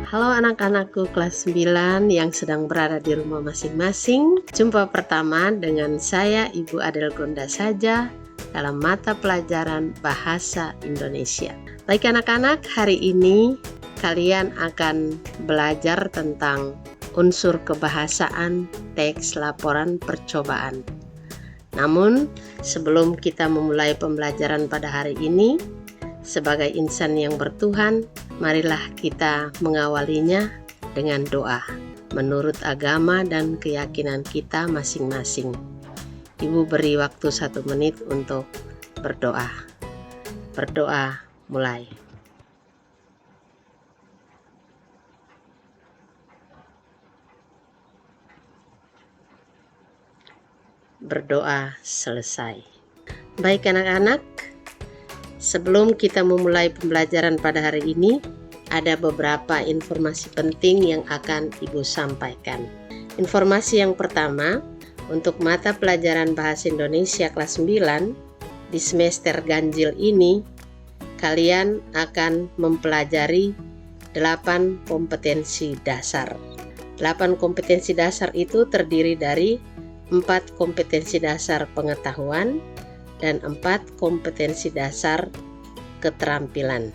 Halo anak-anakku kelas 9 yang sedang berada di rumah masing-masing. Jumpa pertama dengan saya Ibu Adel Gonda saja dalam mata pelajaran Bahasa Indonesia. Baik anak-anak, hari ini kalian akan belajar tentang unsur kebahasaan teks laporan percobaan. Namun, sebelum kita memulai pembelajaran pada hari ini, sebagai insan yang bertuhan, marilah kita mengawalinya dengan doa menurut agama dan keyakinan kita masing-masing. Ibu beri waktu 1 menit untuk berdoa. Berdoa mulai. Berdoa selesai. Baik anak-anak, sebelum kita memulai pembelajaran pada hari ini, ada beberapa informasi penting yang akan Ibu sampaikan. Informasi yang pertama, untuk mata pelajaran Bahasa Indonesia kelas 9 di semester ganjil ini, kalian akan mempelajari 8 kompetensi dasar. 8 kompetensi dasar itu terdiri dari 4 kompetensi dasar pengetahuan dan 4 kompetensi dasar keterampilan.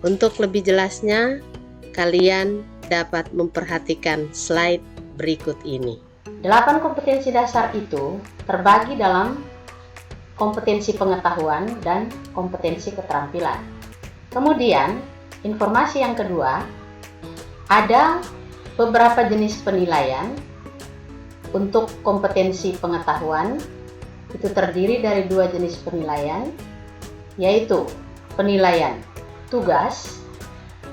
Untuk lebih jelasnya, kalian dapat memperhatikan slide berikut ini. 8 kompetensi dasar itu terbagi dalam kompetensi pengetahuan dan kompetensi keterampilan. Kemudian, informasi yang kedua, ada beberapa jenis penilaian. Untuk kompetensi pengetahuan, itu terdiri dari 2 jenis penilaian, yaitu penilaian tugas,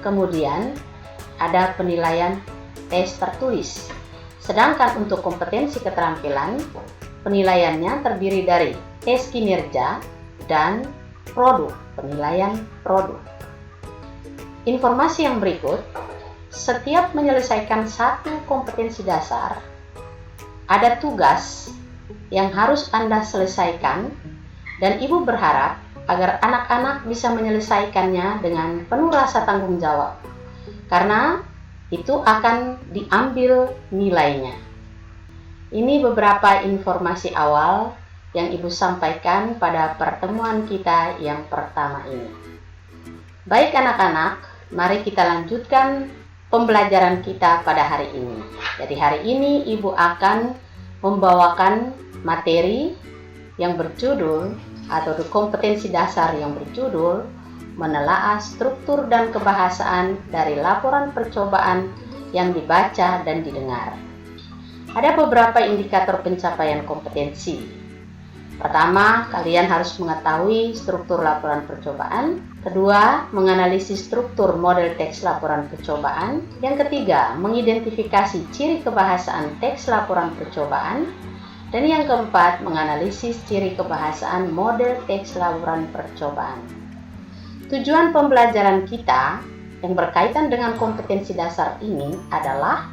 kemudian ada penilaian tes tertulis. Sedangkan untuk kompetensi keterampilan, penilaiannya terdiri dari tes kinerja dan produk, penilaian produk. Informasi yang berikut, setiap menyelesaikan 1 kompetensi dasar, ada tugas yang harus Anda selesaikan, dan Ibu berharap agar anak-anak bisa menyelesaikannya dengan penuh rasa tanggung jawab, karena itu akan diambil nilainya. Ini beberapa informasi awal yang Ibu sampaikan pada pertemuan kita yang pertama ini. Baik anak-anak, mari kita lanjutkan pembelajaran kita pada hari ini. Jadi hari ini Ibu akan membawakan materi yang berjudul atau kompetensi dasar yang berjudul menelaah struktur dan kebahasaan dari laporan percobaan yang dibaca dan didengar. Ada beberapa indikator pencapaian kompetensi. Pertama, kalian harus mengetahui struktur laporan percobaan. Kedua, menganalisis struktur model teks laporan percobaan. Yang ketiga, mengidentifikasi ciri kebahasaan teks laporan percobaan. Dan yang keempat, menganalisis ciri kebahasaan model teks laporan percobaan. Tujuan pembelajaran kita yang berkaitan dengan kompetensi dasar ini adalah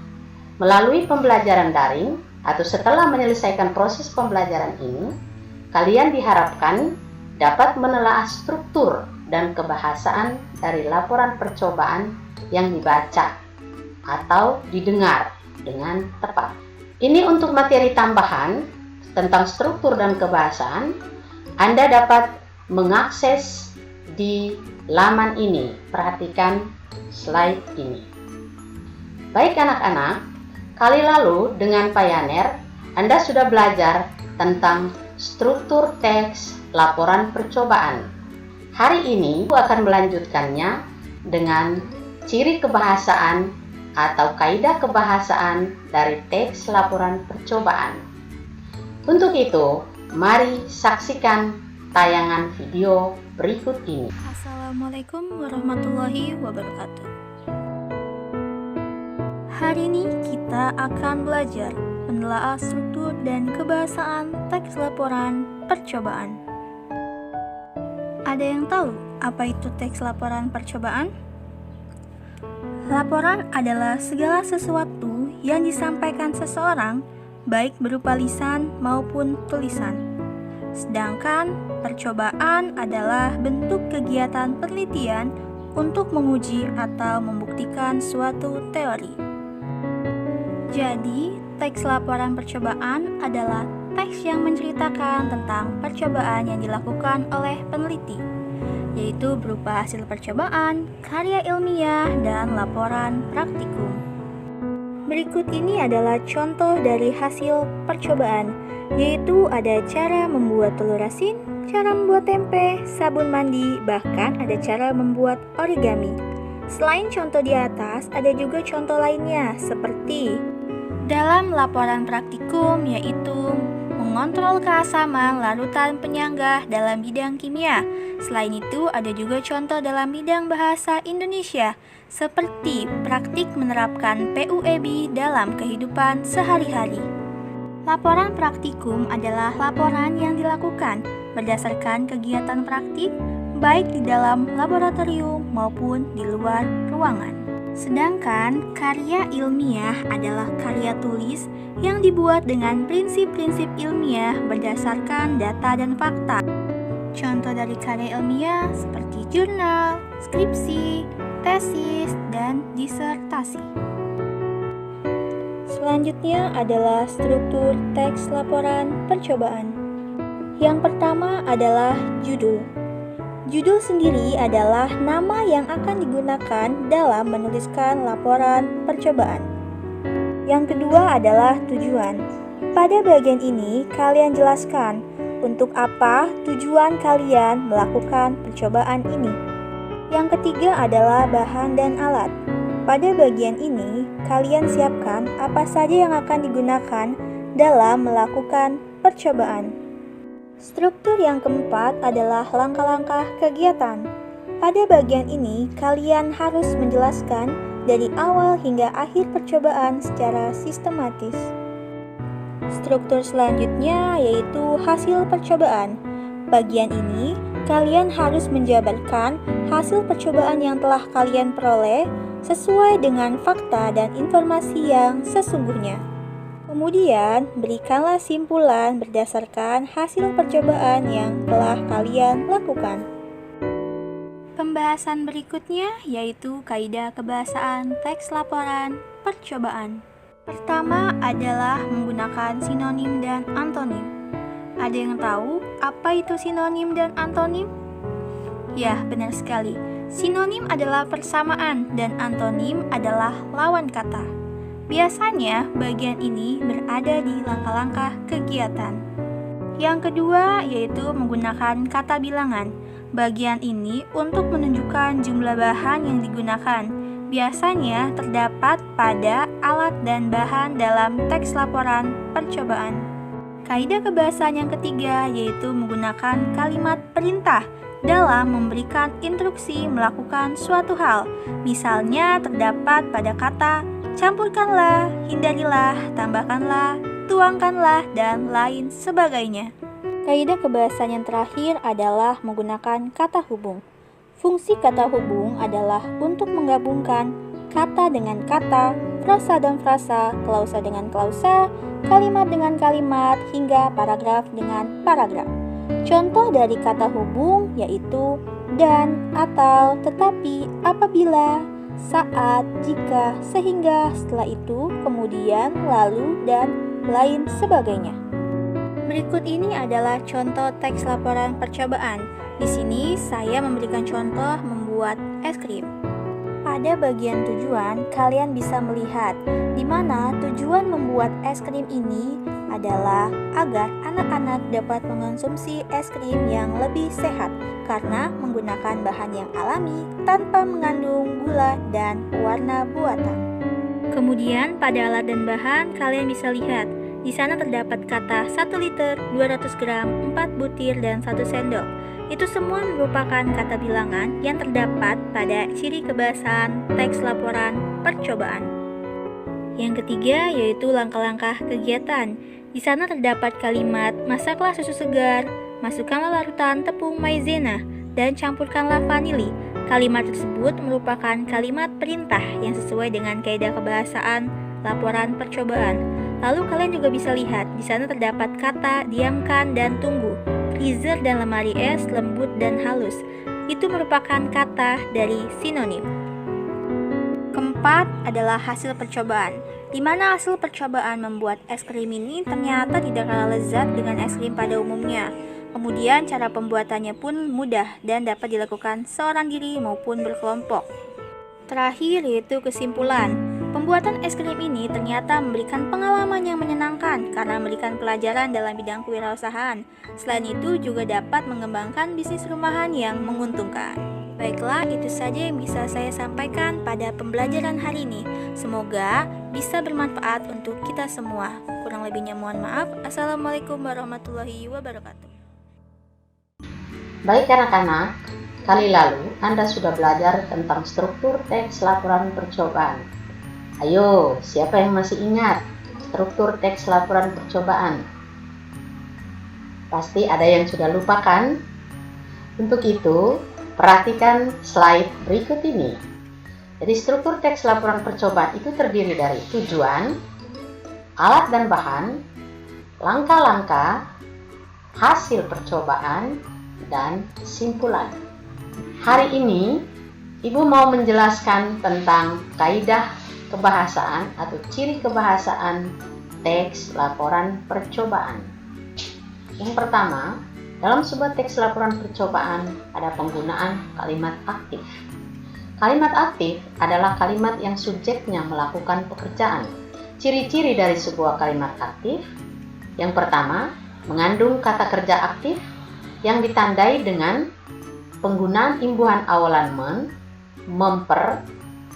melalui pembelajaran daring atau setelah menyelesaikan proses pembelajaran ini, kalian diharapkan dapat menelaah struktur dan kebahasaan dari laporan percobaan yang dibaca atau didengar dengan tepat. Ini untuk materi tambahan tentang struktur dan kebahasaan. Anda dapat mengakses di laman ini. Perhatikan slide ini. Baik anak-anak, kali lalu dengan Pioneer, Anda sudah belajar tentang struktur teks laporan percobaan. Hari ini aku akan melanjutkannya dengan ciri kebahasaan atau kaidah kebahasaan dari teks laporan percobaan. Untuk itu, mari saksikan tayangan video berikut ini. Assalamualaikum warahmatullahi wabarakatuh. Hari ini kita akan belajar menelaah struktur dan kebahasaan teks laporan percobaan. Ada yang tahu apa itu teks laporan percobaan? Laporan adalah segala sesuatu yang disampaikan seseorang, baik berupa lisan maupun tulisan. Sedangkan percobaan adalah bentuk kegiatan penelitian untuk menguji atau membuktikan suatu teori. Jadi, teks laporan percobaan adalah teks yang menceritakan tentang percobaan yang dilakukan oleh peneliti, yaitu berupa hasil percobaan, karya ilmiah, dan laporan praktikum. Berikut ini adalah contoh dari hasil percobaan, yaitu ada cara membuat telur asin, cara membuat tempe, sabun mandi, bahkan ada cara membuat origami. Selain contoh di atas, ada juga contoh lainnya seperti dalam laporan praktikum, yaitu mengontrol keasaman larutan penyanggah dalam bidang kimia. Selain itu, ada juga contoh dalam bidang bahasa Indonesia, seperti praktik menerapkan PUEB dalam kehidupan sehari-hari. Laporan praktikum adalah laporan yang dilakukan berdasarkan kegiatan praktik, baik di dalam laboratorium maupun di luar ruangan. Sedangkan karya ilmiah adalah karya tulis yang dibuat dengan prinsip-prinsip ilmiah berdasarkan data dan fakta. Contoh dari karya ilmiah seperti jurnal, skripsi, tesis, dan disertasi. Selanjutnya adalah struktur teks laporan percobaan. Yang pertama adalah judul. Judul sendiri adalah nama yang akan digunakan dalam menuliskan laporan percobaan. Yang kedua adalah tujuan. Pada bagian ini, kalian jelaskan untuk apa tujuan kalian melakukan percobaan ini. Yang ketiga adalah bahan dan alat. Pada bagian ini, kalian siapkan apa saja yang akan digunakan dalam melakukan percobaan. Struktur yang keempat adalah langkah-langkah kegiatan. Pada bagian ini, kalian harus menjelaskan dari awal hingga akhir percobaan secara sistematis. Struktur selanjutnya yaitu hasil percobaan. Bagian ini, kalian harus menjabarkan hasil percobaan yang telah kalian peroleh sesuai dengan fakta dan informasi yang sesungguhnya. Kemudian, berikanlah simpulan berdasarkan hasil percobaan yang telah kalian lakukan. Pembahasan berikutnya yaitu kaidah kebahasaan teks laporan percobaan. Pertama adalah menggunakan sinonim dan antonim. Ada yang tahu apa itu sinonim dan antonim? Ya, benar sekali. Sinonim adalah persamaan dan antonim adalah lawan kata. Biasanya, bagian ini berada di langkah-langkah kegiatan. Yang kedua, yaitu menggunakan kata bilangan. Bagian ini untuk menunjukkan jumlah bahan yang digunakan. Biasanya terdapat pada alat dan bahan dalam teks laporan percobaan. Kaidah kebahasaan yang ketiga, yaitu menggunakan kalimat perintah dalam memberikan instruksi melakukan suatu hal. Misalnya terdapat pada kata campurkanlah, hindarilah, tambahkanlah, tuangkanlah, dan lain sebagainya. Kaidah kebahasaan yang terakhir adalah menggunakan kata hubung. Fungsi kata hubung adalah untuk menggabungkan kata dengan kata, prosa dan frasa, klausa dengan klausa, kalimat dengan kalimat, hingga paragraf dengan paragraf. Contoh dari kata hubung yaitu dan, atau, tetapi, apabila, saat, jika, sehingga, setelah itu, kemudian, lalu, dan lain sebagainya. Berikut ini adalah contoh teks laporan percobaan. Di sini saya memberikan contoh membuat es krim. Pada bagian tujuan, kalian bisa melihat di mana tujuan membuat es krim ini adalah agar anak-anak dapat mengonsumsi es krim yang lebih sehat karena menggunakan bahan yang alami tanpa mengandung gula dan warna buatan. Kemudian pada alat dan bahan kalian bisa lihat di sana terdapat kata 1 liter, 200 gram, 4 butir, dan 1 sendok. Itu semua merupakan kata bilangan yang terdapat pada ciri kebahasaan teks laporan percobaan. Yang ketiga yaitu langkah-langkah kegiatan. Di sana terdapat kalimat masaklah susu segar, masukkanlah larutan tepung maizena, dan campurkanlah vanili. Kalimat tersebut merupakan kalimat perintah yang sesuai dengan kaidah kebahasaan laporan percobaan. Lalu kalian juga bisa lihat di sana terdapat kata diamkan dan tunggu. freezer dan lemari es lembut dan halus. Itu merupakan kata dari sinonim. Keempat adalah hasil percobaan, di mana hasil percobaan membuat es krim ini ternyata tidak kalah lezat dengan es krim pada umumnya. Kemudian cara pembuatannya pun mudah dan dapat dilakukan seorang diri maupun berkelompok. Terakhir yaitu kesimpulan. Pembuatan es krim ini ternyata memberikan pengalaman yang menyenangkan karena memberikan pelajaran dalam bidang kewirausahaan. Selain itu juga dapat mengembangkan bisnis rumahan yang menguntungkan. Baiklah, itu saja yang bisa saya sampaikan pada pembelajaran hari ini. Semoga bisa bermanfaat untuk kita semua. Kurang lebihnya mohon maaf. Assalamualaikum warahmatullahi wabarakatuh. Baik anak-anak, kali lalu Anda sudah belajar tentang struktur teks laporan percobaan. Ayo, siapa yang masih ingat struktur teks laporan percobaan? Pasti ada yang sudah lupa kan? Untuk itu, perhatikan slide berikut ini. Jadi struktur teks laporan percobaan itu terdiri dari tujuan, alat dan bahan, langkah-langkah, hasil percobaan, dan kesimpulan. Hari ini, Ibu mau menjelaskan tentang kaidah kebahasaan atau ciri kebahasaan teks laporan percobaan. Yang pertama, dalam sebuah teks laporan percobaan ada penggunaan kalimat aktif. Kalimat aktif adalah kalimat yang subjeknya melakukan pekerjaan. Ciri-ciri dari sebuah kalimat aktif, yang pertama, mengandung kata kerja aktif yang ditandai dengan penggunaan imbuhan awalan memper,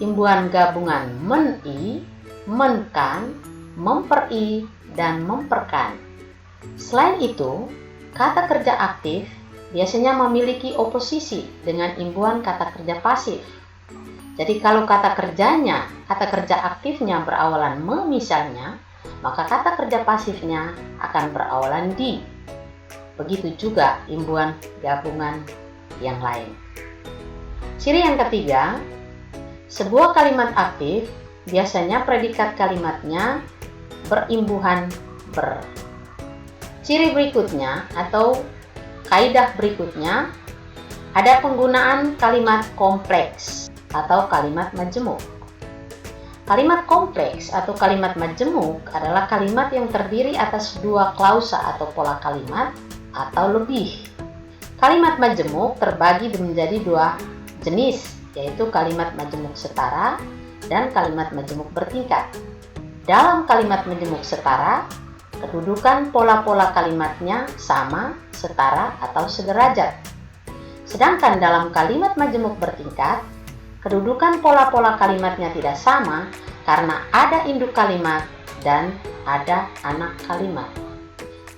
imbuhan gabungan men-i, men-kan, memper-i, dan memperkan. Selain itu, kata kerja aktif biasanya memiliki oposisi dengan imbuhan kata kerja pasif. Jadi kalau kata kerja aktifnya berawalan me misalnya, maka kata kerja pasifnya akan berawalan di. Begitu juga imbuhan gabungan yang lain. Ciri yang ketiga, sebuah kalimat aktif biasanya predikat kalimatnya berimbuhan ber. Ciri berikutnya atau kaidah berikutnya, ada penggunaan kalimat kompleks atau kalimat majemuk. Kalimat kompleks atau kalimat majemuk adalah kalimat yang terdiri atas dua klausa atau pola kalimat atau lebih. Kalimat majemuk terbagi menjadi dua jenis, yaitu kalimat majemuk setara dan kalimat majemuk bertingkat. Dalam kalimat majemuk setara, kedudukan pola-pola kalimatnya sama, setara, atau sederajat. Sedangkan dalam kalimat majemuk bertingkat, kedudukan pola-pola kalimatnya tidak sama karena ada induk kalimat dan ada anak kalimat.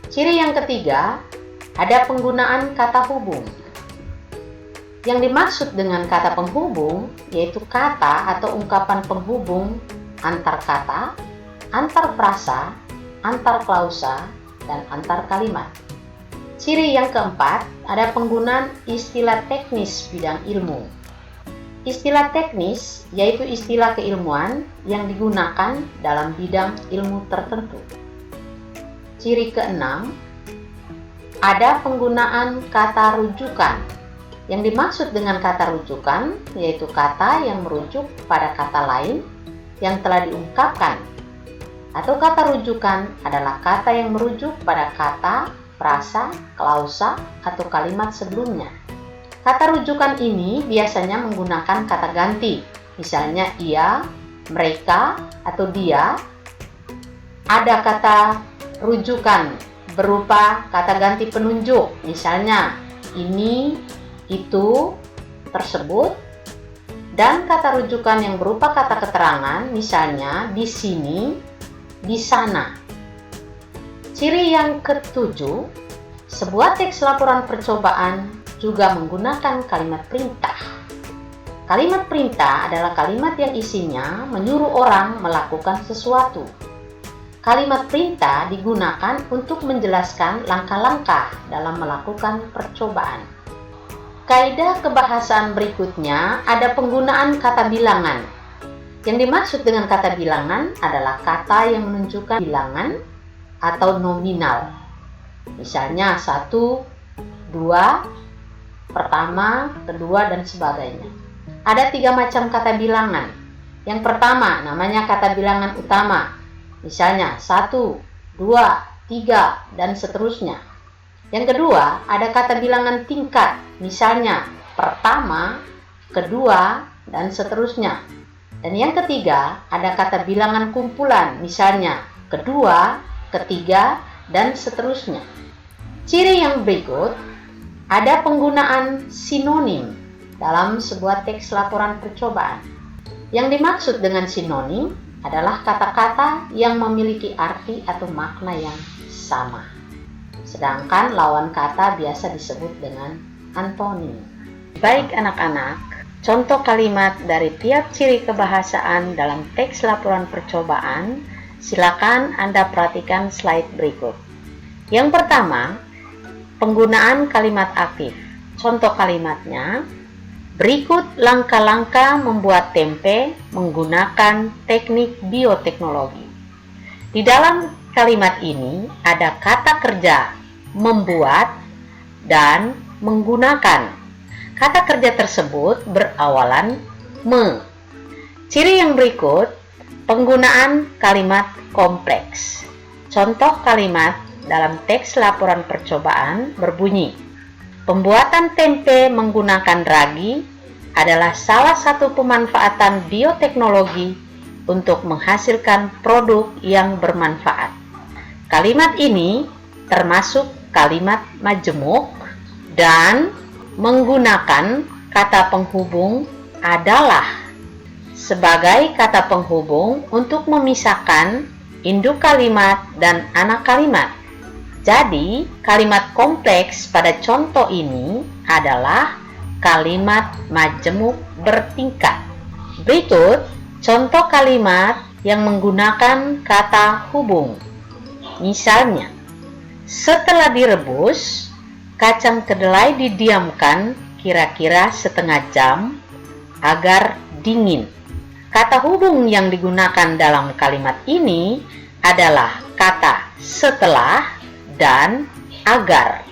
Ciri yang ketiga, ada penggunaan kata hubung. Yang dimaksud dengan kata penghubung yaitu kata atau ungkapan penghubung antar kata, antar frasa, antar klausa, dan antar kalimat. Ciri yang keempat, ada penggunaan istilah teknis bidang ilmu. Istilah teknis yaitu istilah keilmuan yang digunakan dalam bidang ilmu tertentu. Ciri keenam, ada penggunaan kata rujukan. Yang dimaksud dengan kata rujukan yaitu kata yang merujuk pada kata lain yang telah diungkapkan. Atau kata rujukan adalah kata yang merujuk pada kata, frasa, klausa, atau kalimat sebelumnya. Kata rujukan ini biasanya menggunakan kata ganti, misalnya ia, mereka, atau dia. Ada kata rujukan berupa kata ganti penunjuk, misalnya ini, itu, tersebut, dan kata rujukan yang berupa kata keterangan, misalnya di sini, di sana. Ciri yang ketujuh, sebuah teks laporan percobaan juga menggunakan kalimat perintah. Kalimat perintah adalah kalimat yang isinya menyuruh orang melakukan sesuatu. Kalimat perintah digunakan untuk menjelaskan langkah-langkah dalam melakukan percobaan. Kaidah kebahasaan berikutnya ada penggunaan kata bilangan. Yang dimaksud dengan kata bilangan adalah kata yang menunjukkan bilangan atau nominal. Misalnya 1, dua, pertama, kedua, dan sebagainya. Ada 3 macam kata bilangan. Yang pertama namanya kata bilangan utama, misalnya 1, 2, 3, dan seterusnya. Yang kedua ada kata bilangan tingkat, misalnya pertama, kedua, dan seterusnya. Dan yang ketiga ada kata bilangan kumpulan, misalnya kedua, ketiga, dan seterusnya. Ciri yang berikut, ada penggunaan sinonim dalam sebuah teks laporan percobaan. Yang dimaksud dengan sinonim adalah kata-kata yang memiliki arti atau makna yang sama. Sedangkan lawan kata biasa disebut dengan antonim. Baik anak-anak, contoh kalimat dari tiap ciri kebahasaan dalam teks laporan percobaan, silakan Anda perhatikan slide berikut. Yang pertama, penggunaan kalimat aktif. Contoh kalimatnya, berikut langkah-langkah membuat tempe menggunakan teknik bioteknologi. Di dalam kalimat ini ada kata kerja membuat dan menggunakan. Kata kerja tersebut berawalan me. Ciri yang berikut, penggunaan kalimat kompleks. Contoh kalimat dalam teks laporan percobaan berbunyi, pembuatan tempe menggunakan ragi adalah salah satu pemanfaatan bioteknologi untuk menghasilkan produk yang bermanfaat. Kalimat ini termasuk kalimat majemuk dan menggunakan kata penghubung adalah sebagai kata penghubung untuk memisahkan induk kalimat dan anak kalimat. Jadi, kalimat kompleks pada contoh ini adalah kalimat majemuk bertingkat. Berikut contoh kalimat yang menggunakan kata hubung. Misalnya, setelah direbus, kacang kedelai didiamkan kira-kira setengah jam agar dingin. Kata hubung yang digunakan dalam kalimat ini adalah kata setelah dan agar.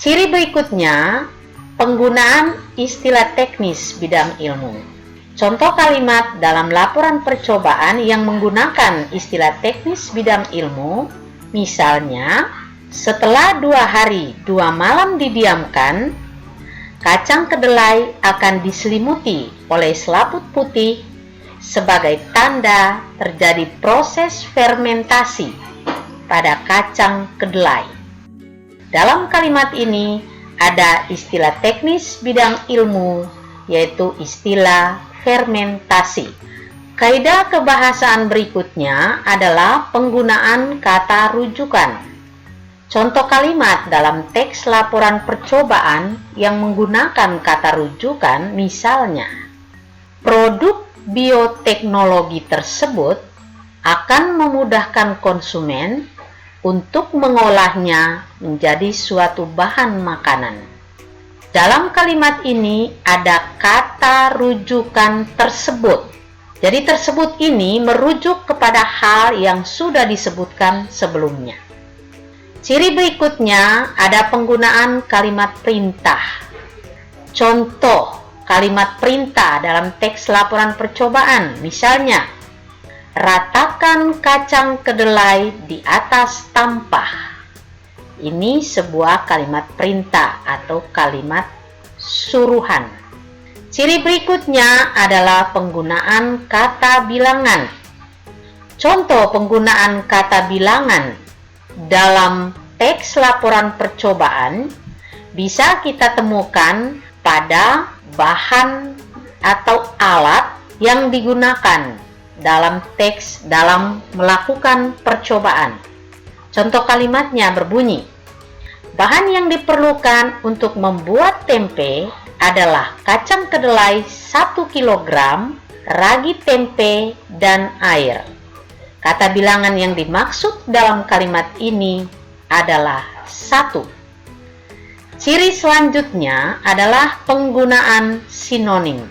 Ciri berikutnya, penggunaan istilah teknis bidang ilmu. Contoh kalimat dalam laporan percobaan yang menggunakan istilah teknis bidang ilmu, misalnya, setelah 2 hari 2 malam didiamkan, kacang kedelai akan diselimuti oleh selaput putih sebagai tanda terjadi proses fermentasi pada kacang kedelai. Dalam kalimat ini ada istilah teknis bidang ilmu, yaitu istilah fermentasi. Kaidah kebahasaan berikutnya adalah penggunaan kata rujukan. Contoh kalimat dalam teks laporan percobaan yang menggunakan kata rujukan, misalnya, produk bioteknologi tersebut akan memudahkan konsumen untuk mengolahnya menjadi suatu bahan makanan. Dalam kalimat ini ada kata rujukan tersebut. Jadi tersebut ini merujuk kepada hal yang sudah disebutkan sebelumnya. Ciri berikutnya ada penggunaan kalimat perintah. Contoh kalimat perintah dalam teks laporan percobaan, misalnya, ratakan kacang kedelai di atas tampah. Ini sebuah kalimat perintah atau kalimat suruhan. Ciri berikutnya adalah penggunaan kata bilangan. Contoh penggunaan kata bilangan dalam teks laporan percobaan bisa kita temukan pada bahan atau alat yang digunakan dalam teks dalam melakukan percobaan. Contoh kalimatnya berbunyi, bahan yang diperlukan untuk membuat tempe adalah kacang kedelai 1 kg, ragi tempe, dan air. Kata bilangan yang dimaksud dalam kalimat ini adalah 1. Ciri selanjutnya adalah penggunaan sinonim.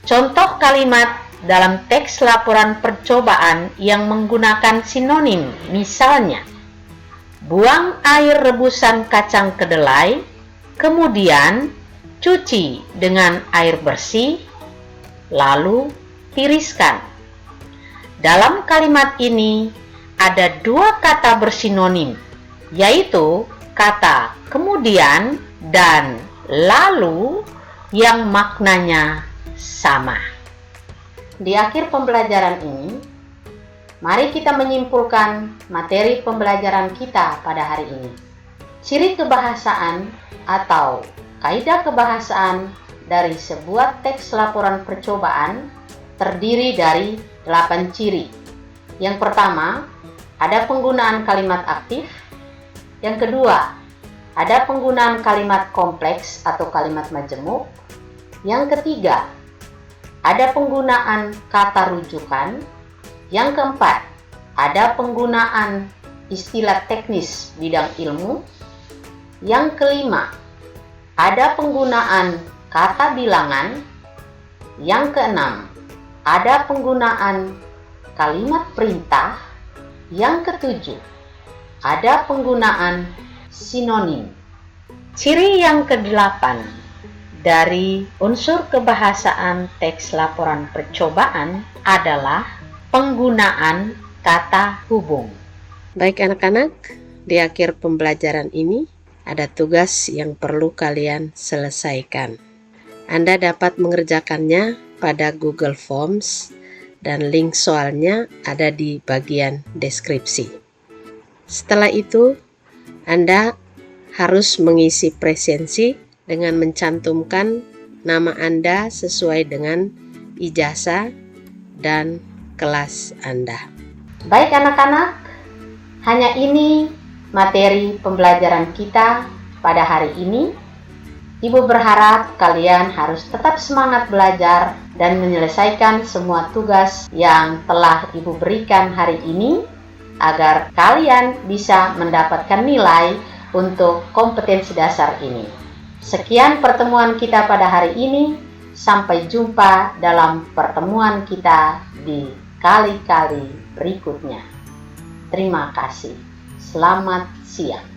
Contoh kalimat dalam teks laporan percobaan yang menggunakan sinonim, misalnya, buang air rebusan kacang kedelai, kemudian cuci dengan air bersih, lalu tiriskan. Dalam kalimat ini ada dua kata bersinonim, yaitu kata kemudian dan lalu yang maknanya sama. Di akhir pembelajaran ini, mari kita menyimpulkan materi pembelajaran kita pada hari ini. Ciri kebahasaan atau kaidah kebahasaan dari sebuah teks laporan percobaan terdiri dari 8 ciri. Yang pertama, ada penggunaan kalimat aktif. Yang kedua, ada penggunaan kalimat kompleks atau kalimat majemuk. Yang ketiga, ada penggunaan kata rujukan. Yang keempat, ada penggunaan istilah teknis bidang ilmu. Yang kelima, ada penggunaan kata bilangan. Yang keenam, ada penggunaan kalimat perintah. Yang ketujuh, ada penggunaan sinonim. Ciri yang kedelapan dari unsur kebahasaan teks laporan percobaan adalah penggunaan kata hubung. Baik anak-anak, di akhir pembelajaran ini ada tugas yang perlu kalian selesaikan. Anda dapat mengerjakannya pada Google Forms dan link soalnya ada di bagian deskripsi. Setelah itu, Anda harus mengisi presensi dengan mencantumkan nama Anda sesuai dengan ijazah dan kelas Anda. Baik anak-anak, hanya ini materi pembelajaran kita pada hari ini. Ibu berharap kalian harus tetap semangat belajar dan menyelesaikan semua tugas yang telah Ibu berikan hari ini agar kalian bisa mendapatkan nilai untuk kompetensi dasar ini. Sekian pertemuan kita pada hari ini. Sampai jumpa dalam pertemuan kita di kali-kali berikutnya. Terima kasih. Selamat siang.